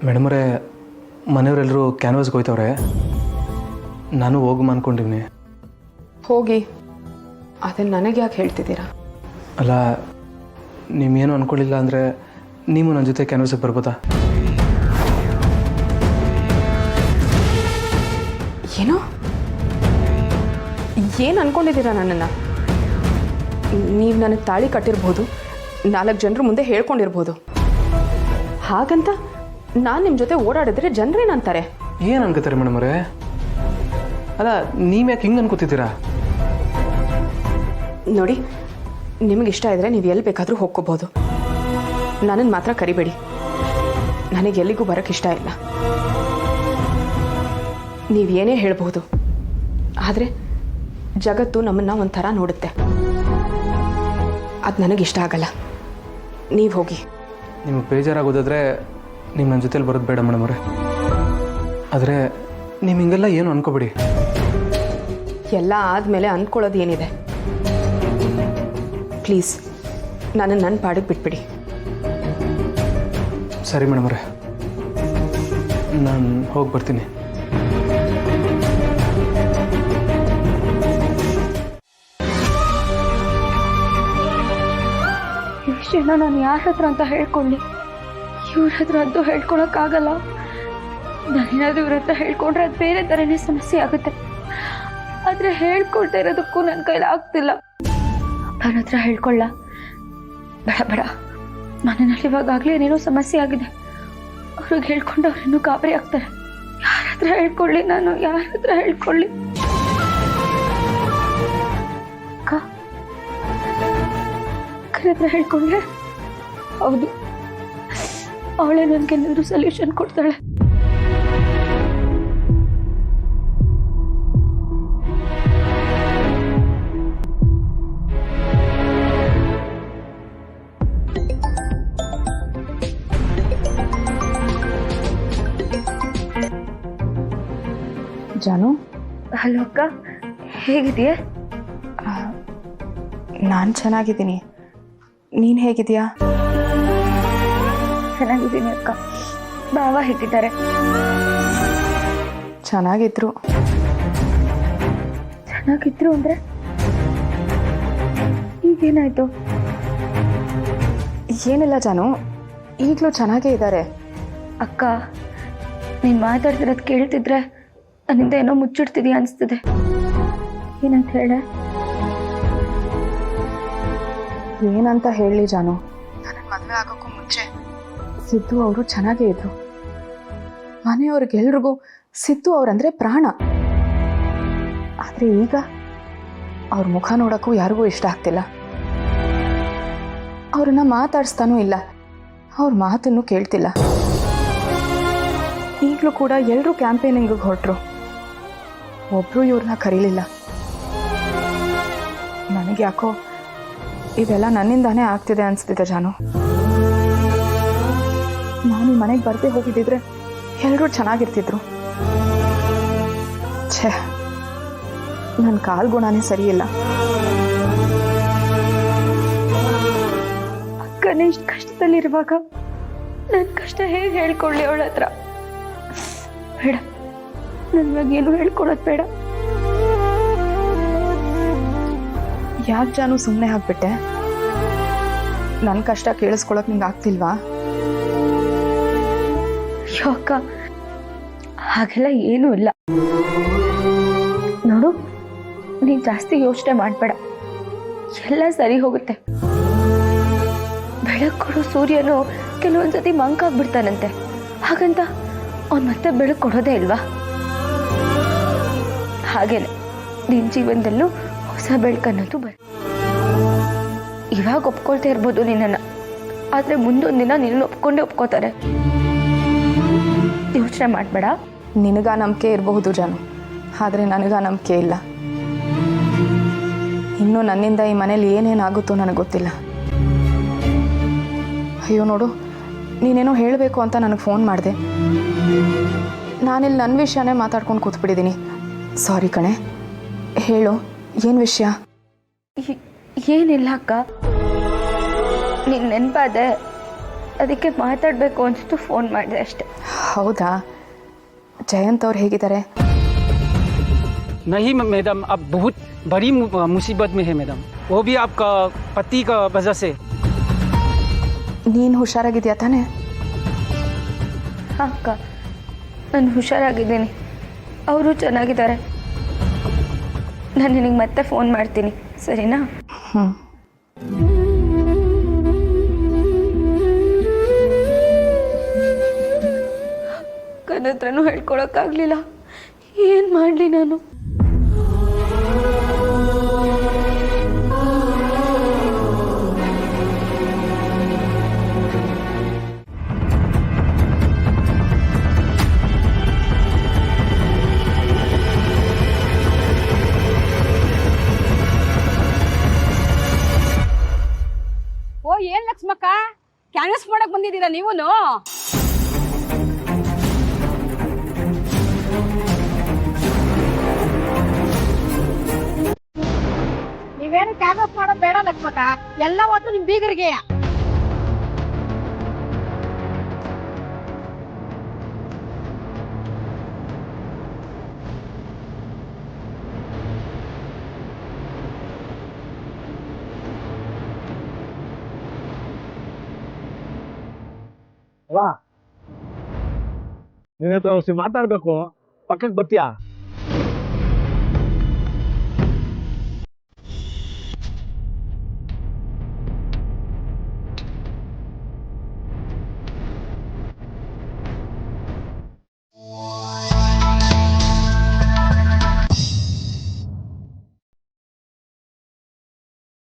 ಮೇಡಮರೇ, ಮನೆಯವರೆಲ್ಲರೂ ಕ್ಯಾನ್ವಾಸ್ಗೆ ಹೋಯ್ತವ್ರೆ. ನಾನು ಹೋಗು ಅಂದ್ಕೊಂಡಿವ್ನಿ. ಹೋಗಿ, ಅದನ್ನು ನನಗೆ ಯಾಕೆ ಹೇಳ್ತಿದ್ದೀರಾ? ಅಲ್ಲ, ನೀವೇನು ಅಂದ್ಕೊಳ್ಳಿಲ್ಲ ಅಂದರೆ ನೀವು ನನ್ನ ಜೊತೆ ಕ್ಯಾನ್ವಾಸಿಗೆ ಬರ್ಬೋದಾ? ಏನೋ ಏನು ಅಂದ್ಕೊಂಡಿದ್ದೀರಾ ನನ್ನನ್ನು? ನೀವು ನನಗೆ ತಾಳಿ ಕಟ್ಟಿರ್ಬೋದು, 4 ಜನರ ಮುಂದೆ ಹೇಳ್ಕೊಂಡಿರ್ಬೋದು. ಹಾಗಂತ ನಾನು ನಿಮ್ಮ ಜೊತೆ ಓಡಾಡಿದ್ರೆ ಜನರೇನಂತಾರೆ? ಏನು ಅನ್ಕೋತಾರೆ ಮೇಡಮರೇ? ಅಲ್ಲ, ನೀವು ಯಾಕೆ ಹಿಂಗೆ ಅನ್ಕೋತಿದ್ದೀರಾ? ನೋಡಿ, ನಿಮಗೆ ಇಷ್ಟ ಇದ್ದರೆ ನೀವು ಎಲ್ಲಿ ಬೇಕಾದರೂ ಹೋಗ್ಕೋಬೋದು. ನನ್ನನ್ನು ಮಾತ್ರ ಕರಿಬೇಡಿ. ನನಗೆ ಎಲ್ಲಿಗೂ ಬರೋಕ್ಕೆ ಇಷ್ಟ ಇಲ್ಲ. ನೀವೇನೇ ಹೇಳ್ಬೋದು, ಆದರೆ ಜಗತ್ತು ನಮ್ಮನ್ನು ಒಂಥರ ನೋಡುತ್ತೆ. ಅದು ನನಗಿಷ್ಟ ಆಗಲ್ಲ. ನೀವು ಹೋಗಿ. ನಿಮಗೆ ಬೇಜಾರಾಗೋದಾದರೆ ನೀವು ನನ್ನ ಜೊತೆಲಿ ಬರೋದು ಬೇಡ ಮೇಡಮರೇ. ಆದರೆ ನೀವು ಹಿಂಗೆಲ್ಲ ಏನು ಅನ್ಕೋಬೇಡಿ. ಎಲ್ಲ ಆದಮೇಲೆ ಅಂದ್ಕೊಳ್ಳೋದು ಏನಿದೆ? ಪ್ಲೀಸ್ ನನ್ನ ಪಾಡಿಗೆ ಬಿಟ್ಬಿಡಿ. ಸರಿ ಮೇಡಮರೇ, ನಾನು ಹೋಗಿ ಬರ್ತೀನಿ. ವಿಷಯನ ನಾನು ಯಾರ ಹತ್ರ ಅಂತ ಹೇಳ್ಕೊಳ್ಳಿ? ಇವ್ರ ಹತ್ರ ಅಂತೂ ಹೇಳ್ಕೊಳಕ್ಕಾಗಲ್ಲ. ನಾನೇನಾದ್ರೂ ಇವ್ರ ಹತ್ರ ಹೇಳ್ಕೊಂಡ್ರೆ ಅದು ಬೇರೆ ಥರನೇ ಸಮಸ್ಯೆ ಆಗುತ್ತೆ. ಆದರೆ ಹೇಳ್ಕೊಳ್ತಾ ಇರೋದಕ್ಕೂ ನನ್ನ ಕೈಲಿ ಆಗ್ತಿಲ್ಲ. ಅಪ್ಪನ ಹತ್ರ ಹೇಳ್ಕೊಳ್ಳ? ಬೇಡ ಬೇಡ, ಮನೆಯಲ್ಲಿ ಇವಾಗಲೇ ಏನೇನೋ ಸಮಸ್ಯೆ ಆಗಿದೆ. ಅವ್ರಿಗೆ ಹೇಳ್ಕೊಂಡು ಅವ್ರಿನ್ನೂ ಗಾಬರಿ ಆಗ್ತಾರೆ. ಯಾರ ಹತ್ರ ಹೇಳ್ಕೊಳ್ಳಿ ನಾನು? ಯಾರ ಹತ್ರ ಹೇಳ್ಕೊಳ್ಳಿ? ಅಕ್ಕನ ಹತ್ರ ಹೇಳ್ಕೊಂಡ್ರೆ ಹೌದು, ಅವಳೇ ನನಗೇನಾದ್ರೂ ಸೊಲ್ಯೂಷನ್ ಕೊಡ್ತಾಳೆ. ಜಾನು. ಹಲೋ ಅಕ್ಕ, ಹೇಗಿದೆಯಾ? ನಾನು ಚೆನ್ನಾಗಿದ್ದೀನಿ. ನೀನು ಹೇಗಿದೆಯಾ? ಚೆನ್ನಾಗಿದ್ದೀನಿ ಅಕ್ಕ. ಬಾವ ಹೇಗಿದ್ದಾರೆ? ಚೆನ್ನಾಗಿದ್ರು. ಚೆನ್ನಾಗಿದ್ರು ಅಂದರೆ ಈಗೇನಾಯ್ತು? ಏನಿಲ್ಲ ಜಾನು, ಈಗಲೂ ಚೆನ್ನಾಗೇ ಇದ್ದಾರೆ. ಅಕ್ಕ, ನೀನು ಮಾತಾಡ್ತಿರೋದು ಕೇಳ್ತಿದ್ರೆ ನನ್ನಿಂದ ಏನೋ ಮುಚ್ಚಿಡ್ತಿದೀಯ ಅನಿಸ್ತಿದೆ. ಏನಂತ ಹೇಳ? ಏನಂತ ಹೇಳಲಿ ಜಾನು, ನನಗೆ ಮದುವೆ ಆಗೋಕ್ಕೂ ಮುಂಚೆ ಸಿದ್ದು ಅವರು ಚೆನ್ನಾಗೇ ಇದ್ರು. ಮನೆಯವ್ರಿಗೆಲ್ರಿಗೂ ಸಿದ್ದು ಅವರಂದ್ರೆ ಪ್ರಾಣ. ಆದರೆ ಈಗ ಅವ್ರ ಮುಖ ನೋಡೋಕ್ಕೂ ಯಾರಿಗೂ ಇಷ್ಟ ಆಗ್ತಿಲ್ಲ. ಅವ್ರನ್ನ ಮಾತಾಡಿಸ್ತಾನೂ ಇಲ್ಲ, ಅವ್ರ ಮಾತನ್ನು ಕೇಳ್ತಿಲ್ಲ. ಈಗಲೂ ಕೂಡ ಎಲ್ಲರೂ ಕ್ಯಾಂಪೇನಿಂಗಿಗೆ ಹೊರಟರು, ಒಬ್ಬರು ಇವ್ರನ್ನ ಕರೀಲಿಲ್ಲ. ನನಗೆ ಯಾಕೋ ಇದೆಲ್ಲ ನನ್ನಿಂದಾನೇ ಆಗ್ತಿದೆ ಅನಿಸ್ತಿದೆ ಜಾನು. ನಾನು ಈ ಮನೆಗೆ ಬರದೇ ಹೋಗಿದ್ದಿದ್ರೆ ಎಲ್ಲರೂ ಚೆನ್ನಾಗಿರ್ತಿದ್ರು. ಛೇ, ನನ್ನ ಕಾಲ್ಗುಣನೇ ಸರಿಯಿಲ್ಲ. ಅಕ್ಕನೇ ಇಷ್ಟು ಕಷ್ಟದಲ್ಲಿರುವಾಗ ನನ್ನ ಕಷ್ಟ ಹೇಗೆ ಹೇಳ್ಕೊಳ್ಳಿ ಅವಳ ಹತ್ರ? ಬೇಡ, ನನಗೇನು ಹೇಳ್ಕೊಳೋದು ಬೇಡ. ಯಾಕೆ ಜಾನು ಸುಮ್ಮನೆ ಆಗ್ಬಿಟ್ಟೆ? ನನ್ನ ಕಷ್ಟ ಕೇಳಿಸ್ಕೊಳಕ್ ನಿಂಗೆ ಆಗ್ತಿಲ್ವಾ? ಅಕ್ಕ, ಹಾಗೆಲ್ಲ ಏನೂ ಇಲ್ಲ. ನೋಡು, ನೀನು ಜಾಸ್ತಿ ಯೋಚನೆ ಮಾಡಬೇಡ, ಎಲ್ಲ ಸರಿ ಹೋಗುತ್ತೆ. ಬೆಳಕು ಕೊಡೋ ಸೂರ್ಯನು ಕೆಲವೊಂದ್ಸತಿ ಮಂಕಾಗ್ಬಿಡ್ತಾನಂತೆ. ಹಾಗಂತ ಅವ್ನು ಮತ್ತೆ ಬೆಳಕು ಕೊಡೋದೇ ಇಲ್ವಾ? ಹಾಗೇನೆ ನಿನ್ನ ಜೀವನದಲ್ಲೂ ಹೊಸ ಬೆಳಕನ್ನೋದು ಇವಾಗ ಒಪ್ಕೊಳ್ತಾ ಇರ್ಬೋದು ನಿನ್ನನ್ನು, ಆದರೆ ಮುಂದೊಂದು ದಿನ ನಿನ್ನ ಒಪ್ಕೋತಾರೆ. ಯೋಚನೆ ಮಾಡಬೇಡ. ನಿನಗ ನಂಬಿಕೆ ಇರಬಹುದು ಜಾನು, ಆದರೆ ನನಗ ನಂಬಿಕೆ ಇಲ್ಲ. ಇನ್ನೂ ನನ್ನಿಂದ ಈ ಮನೇಲಿ ಏನೇನಾಗುತ್ತೋ ನನಗೆ ಗೊತ್ತಿಲ್ಲ. ಅಯ್ಯೋ ನೋಡು, ನೀನೇನೋ ಹೇಳಬೇಕು ಅಂತ ನನಗೆ ಫೋನ್ ಮಾಡಿದೆ. ನಾನಿಲ್ಲಿ ನನ್ನ ವಿಷಯನೇ ಮಾತಾಡ್ಕೊಂಡು ಕೂತ್ಬಿಟ್ಟಿದ್ದೀನಿ. ಸಾರಿ ಕಣೆ, ಹೇಳು, ಏನು ವಿಷಯ? ಏನಿಲ್ಲ ಅಕ್ಕ, ನಿನ್ನ ನೆನಪಾದೆ ಅದಕ್ಕೆ ಮಾತಾಡಬೇಕು ಅನಿಸ್ತು ಫೋನ್ ಮಾಡಿದೆ ಅಷ್ಟೆ. ಹೌದಾ? ಜಯಂತ್ ಅವ್ರು ಹೇಗಿದ್ದಾರೆ? नहीं मैडम, अब बहुत बड़ी मुसीबत में है मैडम, वो भी आपका पति का वजह से। ನೀನು ಹುಷಾರಾಗಿದೆಯಾ ತಾನೇ? ಹಾಂ ಅಕ್ಕ, ನಾನು ಹುಷಾರಾಗಿದ್ದೀನಿ, ಅವರು ಚೆನ್ನಾಗಿದ್ದಾರೆ. ನಾನು ನಿನಗೆ ಮತ್ತೆ ಫೋನ್ ಮಾಡ್ತೀನಿ, ಸರಿನಾ? ಹ್ಞೂ. ಅಕ್ಕನ ಹತ್ರನೂ ಹೇಳ್ಕೊಳಕ್ಕಾಗಲಿಲ್ಲ, ಏನು ಮಾಡಲಿ ನಾನು? ಓ, ಏನ್ ಲಕ್ಷ್ಮಕ್ಕ, ಕ್ಯಾನ್ವಸ್ ಮಾಡಕ್ ಬಂದಿದ್ದೀರಾ ನೀವುನು? ನೀವೇನು ಕ್ಯಾನ್ವಸ್ ಮಾಡೋದು ಬೇಡ ಲಕ್ಷ್ಮಕ್ಕ, ಎಲ್ಲ ಹೊತ್ತು ನಿಮ್ ಬೀಗರಿಗೆ. ನಿನ್ನ ಹತ್ರ ಮಾತಾಡ್ಬೇಕು, ಪಕ್ಕಕ್ಕೆ ಬರ್ತೀಯಾ?